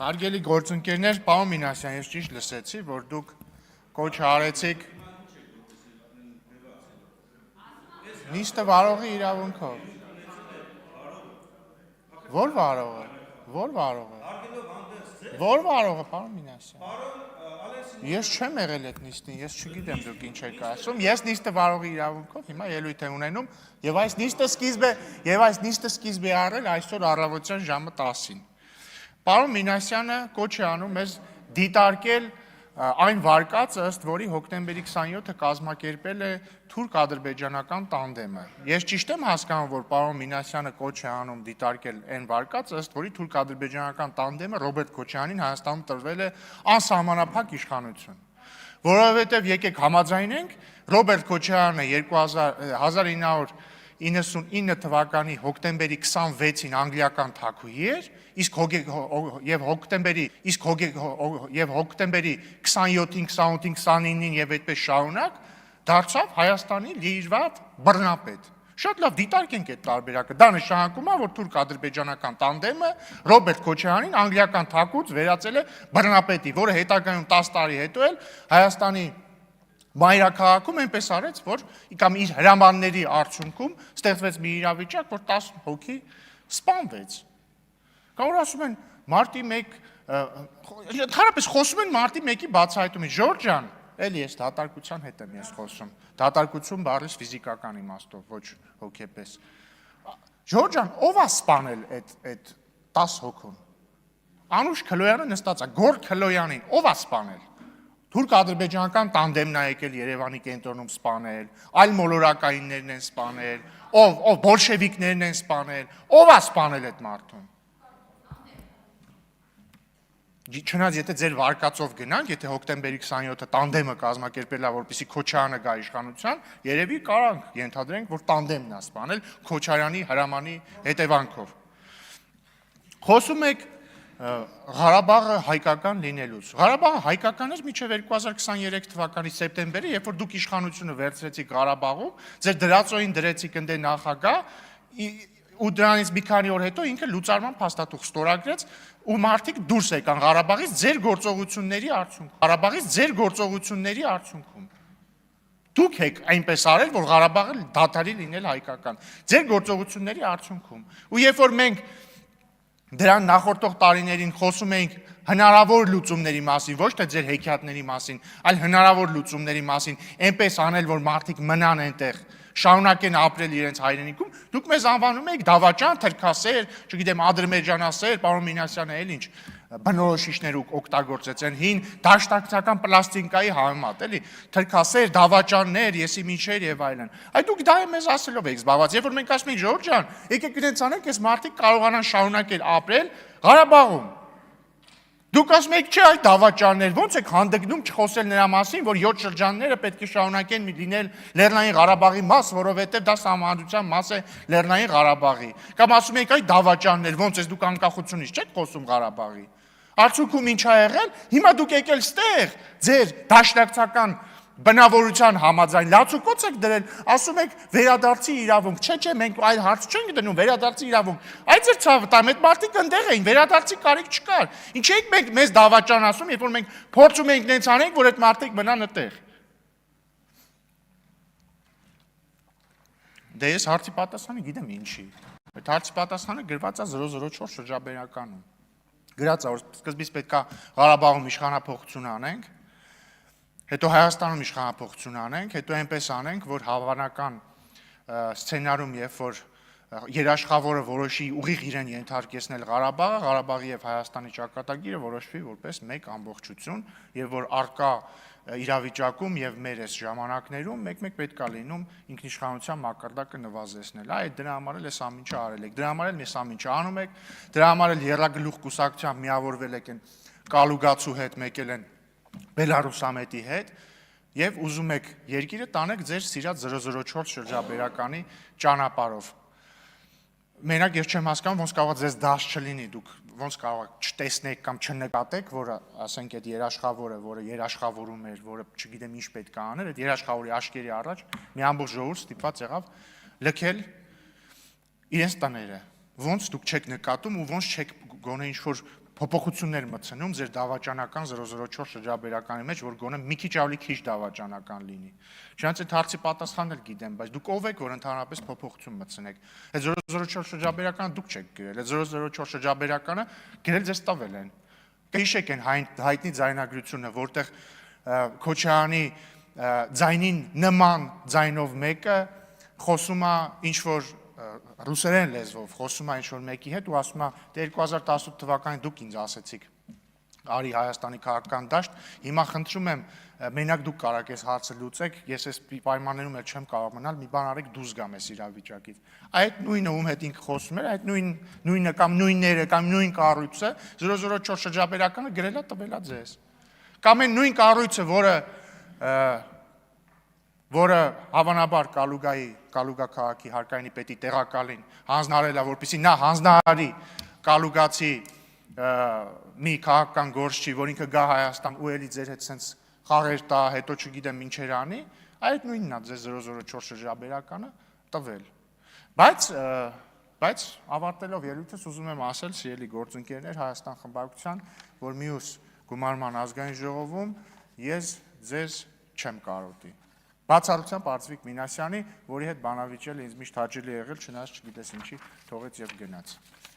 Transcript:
Հարգելի գործընկերներ, պարոն Մինասյան, ես ճիշտ լսեցի, որ դուք կոչ արեցիք նիստը վարողի իրավունքով։ Ո՞ր վարողը։ Ո՞ր վարողը։ Ո՞ր վարողը, պարոն Մինասյան։ Ես չեմ եղել այդ նիստին, ես չգիտեմ դուք ինչ եք ասում։ Ես նիստը վարողի իրավունքով հիմա ելույթ եմ ունենում եւ այս նիստը սկիզբ է առել այսօր առավոտյան ժամը 10-ին։ Պարոն Մինասյանը կոչ է անում մեզ դիտարկել այն վարկածը, ըստ որի հոկտեմբերի 27-ը կազմակերպել է թուրք-ադրբեջանական տանդեմը։ Ես ճիշտ եմ հասկանում, որ պարոն Մինասյանը կոչ է անում դիտարկել այն վարկածը, ըստ որի թուրք-ադրբեջանական տանդեմը Ռոբերտ Քոչարյանին Հայաստանում տրվել է անսահմանափակ իշխանություն։ Որովհետև եկեք համաձայնենք, Ռոբերտ Քոչարյանը 1999 թվականի հոկտեմբերի 26-ին անգլիական թագուհի էր, իսկ հոկտեմբերի 27-ին, 28-ին, 29-ին եւ այդպես շարունակ դարձավ Հայաստանի լիիրված բռնապետ։ Շատ լավ դիտարկենք այդ տարբերակը։ Դա նշանակում է, որ թուրք-ադրբեջանական տանդեմը Ռոբերտ Քոչարյանին անգլիական թագուց վերածել է բռնապետի, որը հետագայում 10 տարի հետո էլ Հայաստանի մայրաքաղաքում այնպես արեց, որ կամ իր հրամանների արդյունքում ստեղծվեց մի իրավիճակ, որ 10 հոգի սպանվեց։ Կամ որ ասում են մարտի 1, ընդհանրապես խոսում են մարտի 1-ի բացահայտումից։ Ժորժ ջան, էլի ես դատարկության հետ եմ ես խոսում։ Դատարկություն բառից ֆիզիկական իմաստով, ոչ հոգեպես։ Ժորժ ջան, ով է սպանել այդ 10 հոգուն։ Անուշ Քլոյանը նստած է, Գորգ Քլոյանին ով է սպանել։ Թուրք-ադրբեջանական տանդեմն է եկել Երևանի կենտրոնում սպանել, այլ մոլորակայիններն են սպանել, ով բոլշևիկներն են սպանել, ով է սպանել այդ մարդուն։ Չնայած եթե ձեր վարկածով գնանք, եթե հոկտեմբերի 27-ը տանդեմը կազմակերպել է, որպեսզի Քոչարյանը գա իշխանության, երևի կարանք ենթադրենք, որ տանդեմն է սպանել Քոչարյանի հրամանի հետևանքով։ Խոսում եք Ղարաբաղը հայկական լինելուց։ Ղարաբաղը հայկական էր մինչև 2023 թվականի սեպտեմբերը, երբ որ դուք իշխանությունը վերցրեցիք Ղարաբաղում, ձեր դրածոյին դրեցիք ընդ նախագահ, ու դրանից մի քանի օր հետո ինքը լուծարման փաստաթուղթ ստորագրեց, ու մարդիկ դուրս եկան Ղարաբաղից ձեր գործողությունների արդյունքում։ Դուք եք այնպես արել, որ Ղարաբաղը դադարի լինել հայկական, ձեր գործողությունների արդյունքում։ Ու երբ որ մենք դրան նախորդող տարիներին խոսում էինք հնարավոր լուծումների մասին, ոչ թե ձեր հեքիաթների մասին, այլ հնարավոր լուծումների մասին, այնպես անել, որ մարդիկ մնան այնտեղ, շարունակեն ապրել իրենց հայրենիքում, դուք մեզ անվանում եք դավաճան, թրքասեր, չգիտեմ, ադրբեջանասեր, պարոն Մինասյանը էլ ինչ բնորոշիչներ օգտագործեց են հին դաշնակցական պլաստինկայի համեմատ, էլի, թրքասեր, դավաճաններ, եսի միջեր եւ այլն։ Այդ դուք դա մեզ ասելով եք զբաղված, երբ որ մենք ասում ենք Ժորժ ջան, եկեք իրենց անենք, այս մարդիկ կարողանան շարունակել ապրել Ղարաբաղում։ Դուք ասում եք, չէ, այդ դավաճաններ, ո՞նց եք հանդգնում չխոսել նրա մասին, որ 7 շրջանները պետք է շարունակեն լինել Լեռնային Ղարաբաղի մաս, որովհետև դա սահմանադրության մաս է Լեռնային Ղարաբաղի։ Կամ ասում եք, այդ դավաճաններ, ոնց է դուք անկախությունից չեք խոսում Ղարաբաղի։ Արդյունքում ինչ ա եղել։ Հիմա դուք եկել ստեղ ձեր դաշնակցական բնավորության համաձայն լացուկոց եք դրել, ասում եք վերադարձի իրավունք, չէ, մենք այլ հարց չենք դնում, վերադարձի իրավունք, այդ ձեր ցավը տամ, այդ մարդիկ ընդեղ էին, վերադարձի կարիք չկար, ինչ եք մենք մեզ դավաճան ասում, երբ որ մենք փորձում ենք նենց անենք, որ այդ մարդիկ մնան այդտեղ։ Դե ես հարցի պատասխանը գիտեմ ինչի, այդ հարցի պատասխանը գրված է 004 շրջաբերականում, գրած է, որ սկզբից պետք է Ղարաբաղում իշխանափոխություն անենք, հետո Հայաստանում իշխանափոխություն անենք, հետո այնպես անենք, որ հավանական սցենարում, երբ որ երաշխավորը որոշի ուղիղ իրեն ենթարկեցնել Ղարաբաղը, Ղարաբաղի եւ Հայաստանի ճակատագիրը որոշվի որպես մեկ ամբողջություն, եւ որ արկա իրավիճակում եւ մեր այս ժամանակներում մեկ-մեկ պետք է լինում ինքնիշխանության մակարդակը նվազեցնել։ Այդ դրա համար էլ այս ամինչը արել եք, դրա համար էլ այս ամինչը անում եք, դրա համար էլ Եռագլուխ կուսակցությամբ միավորվել եք են Կալուգացու հետ մեկել են Բելարուսամետի հետ եւ ուզում եք երկիրը տանեք ձեր սիրած 004 շրջաբերականի ճանապարհով։ Մենակ ես չեմ հասկանում ոնց կարող է ձեզ դաշ չլինի, դուք ոնց կարող եք չտեսնեք կամ չնկատեք, որ ասենք այդ երաշխավորը, որը երաշխավորում էր, որը չգիտեմ ինչ պետք է աներ, այդ երաշխավորի աշկերի առաջ մի ամբողջ ժողովուրդ ստիպված եղավ լքել իրենց տները։ Ոնց դուք չեք նկատում ու ոնց չեք գոնե ինչ որ փոփոխություններ մտցնում ձեր դավաճանական 004 շրջաբերականի մեջ, որ գոնե մի քիչ ավելի քիչ դավաճանական լինի։ Չնայած այդ հարցի պատասխանն էլ գիտեմ, բայց դուք ով եք, որ ընդհանրապես փոփոխություն մտցնեք։ Այդ 004 շրջաբերականը դուք չեք գրել, այդ 004 շրջաբերականը գրել ձեզ տվել են։ Կհիշեք այն հայտնի ձայնագրությունը, որտեղ Քոչարյանի ձայնին նման ձայնով մեկը խոսում է ինչ որ ռուսերեն լեզվով, խոսում է ինչ որ մեկի հետ ու ասում է 2018 թվականին դուք ինձ ասեցիք արի Հայաստանի քաղաքական դաշտ, հիմա խնդրում եմ մենակ դուք կարաք այս հարցը լուծեք, ես այս պայմաններում էլ չեմ կարող մնալ, մի բան արեք դուրս գամ այս իրավիճակից։ Այդ նույնը ում հետ ինքը խոսում էր, այդ նույնը կամ նույնները կամ նույն կառույցը 004 շրջաբերականը գրելա տվելա ձեզ։ Կամ այն նույն կառույցը, որը հավանաբար Կալուգա քաղաքի հարկայինի պետի տեղակալին հանձնարարել է, որպեսզի նա հանձնարարի Կալուգացի մի քաղաքական գործչի, որ ինքը գա Հայաստան ու էլի ձեր հետ սենց խաղեր տա, հետո չգիտեմ ինչեր անի, այդ նույնն է ձեզ 004 շրջաբերականը տվել։ Բայց ավարտելով ելույթս ուզում եմ ասել, սիրելի գործընկերներ, Հայաստան խմբակցության, որ մյուս գումարման ազգային ժողովում ես ձեզ չեմ կարոտի։ Բացառությամբ Արծվիկ Մինասյանի, որի հետ բանավիճել ինձ միշտ հաճելի եղել, չնայած չգիտես ինչի թողեց եւ գնաց։